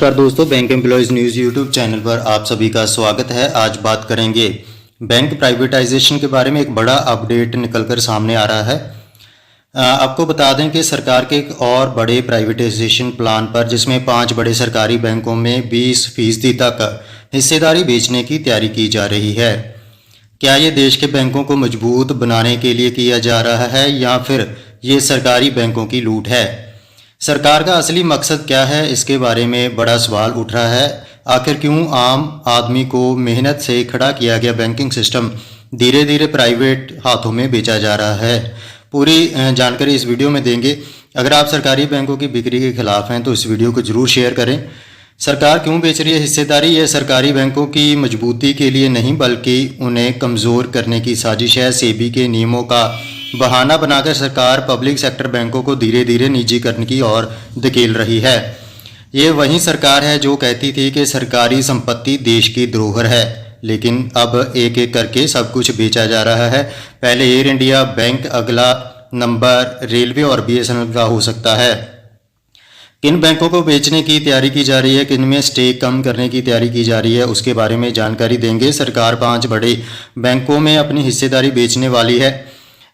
नमस्कार दोस्तों, bank employees news YouTube channel पर आप सभी का स्वागत है। आज बात करेंगे बैंक प्राइवेटाइजेशन के बारे में। एक बड़ा अपडेट निकलकर सामने आ रहा है। आपको बता दें कि सरकार के एक और बड़े प्राइवेटाइजेशन प्लान पर, जिसमें 5 बड़े सरकारी बैंकों में 20% तक हिस्सेदारी बेचने की तैयारी की जा रही है। क्या ये देश के बैंकों को मजबूत बनाने के लिए किया जा रहा है या फिर ये सरकारी बैंकों की लूट है? सरकार का असली मकसद क्या है, इसके बारे में बड़ा सवाल उठ रहा है। आखिर क्यों आम आदमी को मेहनत से खड़ा किया गया बैंकिंग सिस्टम धीरे धीरे प्राइवेट हाथों में बेचा जा रहा है? पूरी जानकारी इस वीडियो में देंगे। अगर आप सरकारी बैंकों की बिक्री के खिलाफ हैं तो इस वीडियो को जरूर शेयर करें। सरकार क्यों बेच रही है हिस्सेदारी? यह सरकारी बैंकों की मजबूती के लिए नहीं बल्कि उन्हें कमज़ोर करने की साजिश है। सेबी के नियमों का बहाना बनाकर सरकार पब्लिक सेक्टर बैंकों को धीरे धीरे निजीकरण की ओर धकेल रही है। ये वही सरकार है जो कहती थी कि सरकारी संपत्ति देश की धरोहर है, लेकिन अब एक एक करके सब कुछ बेचा जा रहा है। पहले एयर इंडिया बैंक, अगला नंबर रेलवे और BSNL का हो सकता है। किन बैंकों को बेचने की तैयारी की जा रही है, किन में स्टेक कम करने की तैयारी की जा रही है, उसके बारे में जानकारी देंगे। सरकार 5 बड़े बैंकों में अपनी हिस्सेदारी बेचने वाली है।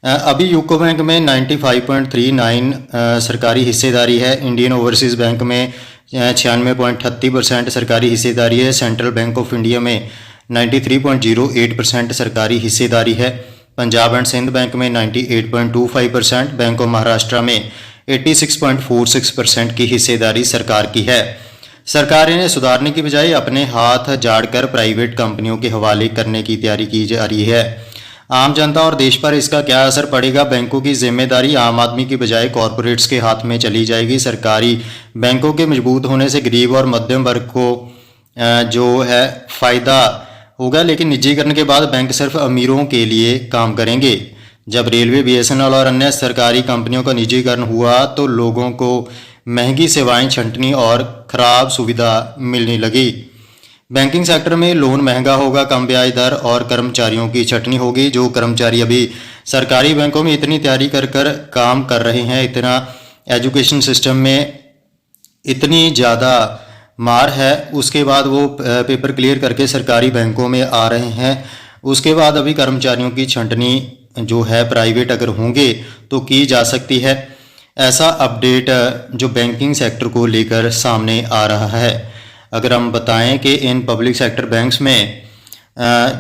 अभी यूको बैंक में 95.39 सरकारी हिस्सेदारी है। इंडियन ओवरसीज़ बैंक में 96.38% सरकारी हिस्सेदारी है। सेंट्रल बैंक ऑफ इंडिया में 93.08% सरकारी हिस्सेदारी है। पंजाब एंड सिंध बैंक में 98.25%, बैंक ऑफ महाराष्ट्र में 86.46% की हिस्सेदारी सरकार की है। सरकार इन्हें सुधारने की बजाय अपने हाथ झाड़कर प्राइवेट कंपनियों के हवाले करने की तैयारी की जा रही है। आम जनता और देश पर इसका क्या असर पड़ेगा? बैंकों की जिम्मेदारी आम आदमी की बजाय कॉरपोरेट्स के हाथ में चली जाएगी। सरकारी बैंकों के मजबूत होने से गरीब और मध्यम वर्ग को जो है फ़ायदा होगा, लेकिन निजीकरण के बाद बैंक सिर्फ अमीरों के लिए काम करेंगे। जब रेलवे, BSNL और अन्य सरकारी कंपनियों का निजीकरण हुआ तो लोगों को महंगी सेवाएं छंटनी और ख़राब सुविधा मिलने लगी। बैंकिंग सेक्टर में लोन महंगा होगा, कम ब्याज दर और कर्मचारियों की छटनी होगी। जो कर्मचारी अभी सरकारी बैंकों में इतनी तैयारी कर काम कर रहे हैं, इतना एजुकेशन सिस्टम में इतनी ज़्यादा मार है, उसके बाद वो पेपर क्लियर करके सरकारी बैंकों में आ रहे हैं। उसके बाद अभी कर्मचारियों की छंटनी जो है प्राइवेट अगर होंगे तो की जा सकती है। ऐसा अपडेट जो बैंकिंग सेक्टर को लेकर सामने आ रहा है। अगर हम बताएं कि इन पब्लिक सेक्टर बैंक्स में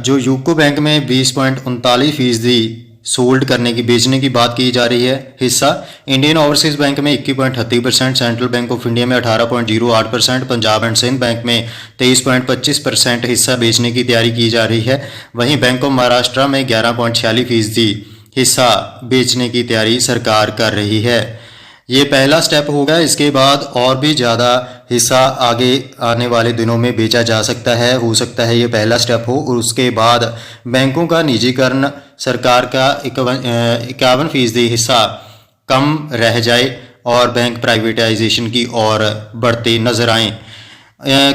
जो यूको बैंक में 20.39% सोल्ड करने की, बेचने की बात की जा रही है हिस्सा। इंडियन ओवरसीज़ बैंक में 21.38%, सेंट्रल बैंक ऑफ इंडिया में 18.08%, पंजाब एंड सिंध बैंक में 23.25% हिस्सा बेचने की तैयारी की जा रही है। वहीं बैंक ऑफ महाराष्ट्र में 11.46% हिस्सा बेचने की तैयारी सरकार कर रही है। ये पहला स्टेप होगा, इसके बाद और भी ज़्यादा हिस्सा आगे आने वाले दिनों में बेचा जा सकता है। हो सकता है ये पहला स्टेप हो और उसके बाद बैंकों का निजीकरण, सरकार का 51% हिस्सा कम रह जाए और बैंक प्राइवेटाइजेशन की ओर बढ़ते नजर आएँ।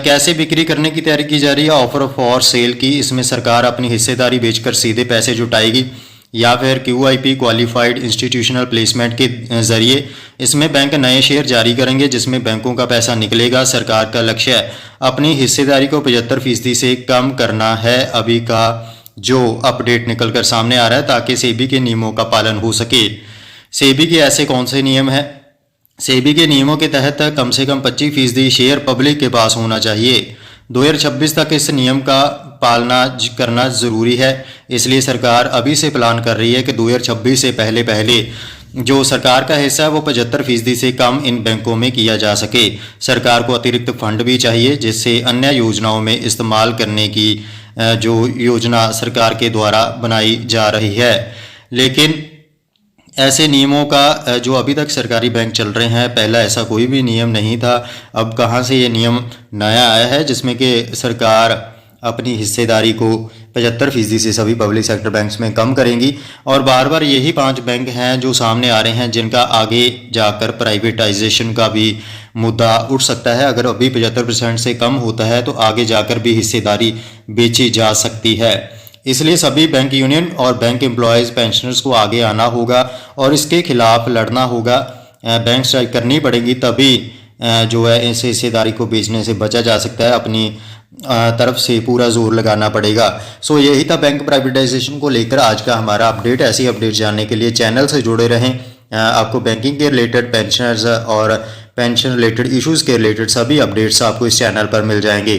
कैसे बिक्री करने की तैयारी की जा रही है? ऑफर फॉर सेल की। इसमें सरकार अपनी हिस्सेदारी बेचकर सीधे पैसे जुटाएगी या फिर QIP क्वालिफाइड इंस्टीट्यूशनल प्लेसमेंट के ज़रिए इसमें बैंक नए शेयर जारी करेंगे, जिसमें बैंकों का पैसा निकलेगा। सरकार का लक्ष्य अपनी हिस्सेदारी को 75% से कम करना है। अभी का जो अपडेट निकलकर सामने आ रहा है, ताकि सेबी के नियमों का पालन हो सके। सेबी के ऐसे कौन से नियम हैं? सेबी के नियमों के तहत कम से कम 25% शेयर पब्लिक के पास होना चाहिए। 2026 तक इस नियम का पालना करना ज़रूरी है। इसलिए सरकार अभी से प्लान कर रही है कि 2026 से पहले पहले जो सरकार का हिस्सा है वो 75% से कम इन बैंकों में किया जा सके। सरकार को अतिरिक्त फंड भी चाहिए, जिससे अन्य योजनाओं में इस्तेमाल करने की जो योजना सरकार के द्वारा बनाई जा रही है। लेकिन ऐसे नियमों का जो अभी तक सरकारी बैंक चल रहे हैं, पहला ऐसा कोई भी नियम नहीं था। अब कहाँ से ये नियम नया आया है जिसमें कि सरकार अपनी हिस्सेदारी को 75% से सभी पब्लिक सेक्टर बैंक्स में कम करेंगी। और बार बार यही 5 बैंक हैं जो सामने आ रहे हैं, जिनका आगे जाकर प्राइवेटाइजेशन का भी मुद्दा उठ सकता है। अगर अभी 75% से कम होता है तो आगे जाकर भी हिस्सेदारी बेची जा सकती है। इसलिए सभी बैंक यूनियन और बैंक एम्प्लॉयज़, पेंशनर्स को आगे आना होगा और इसके खिलाफ लड़ना होगा। बैंक स्ट्राइक करनी पड़ेगी, तभी जो है इस हिस्सेदारी को बेचने से बचा जा सकता है। अपनी तरफ से पूरा जोर लगाना पड़ेगा। सो यही था बैंक प्राइवेटाइजेशन को लेकर आज का हमारा अपडेट। ऐसी अपडेट जानने के लिए चैनल से जुड़े रहें। आपको बैंकिंग के रिलेटेड, पेंशनर्स और पेंशन रिलेटेड इश्यूज़ के रिलेटेड सभी अपडेट्स आपको इस चैनल पर मिल जाएंगे।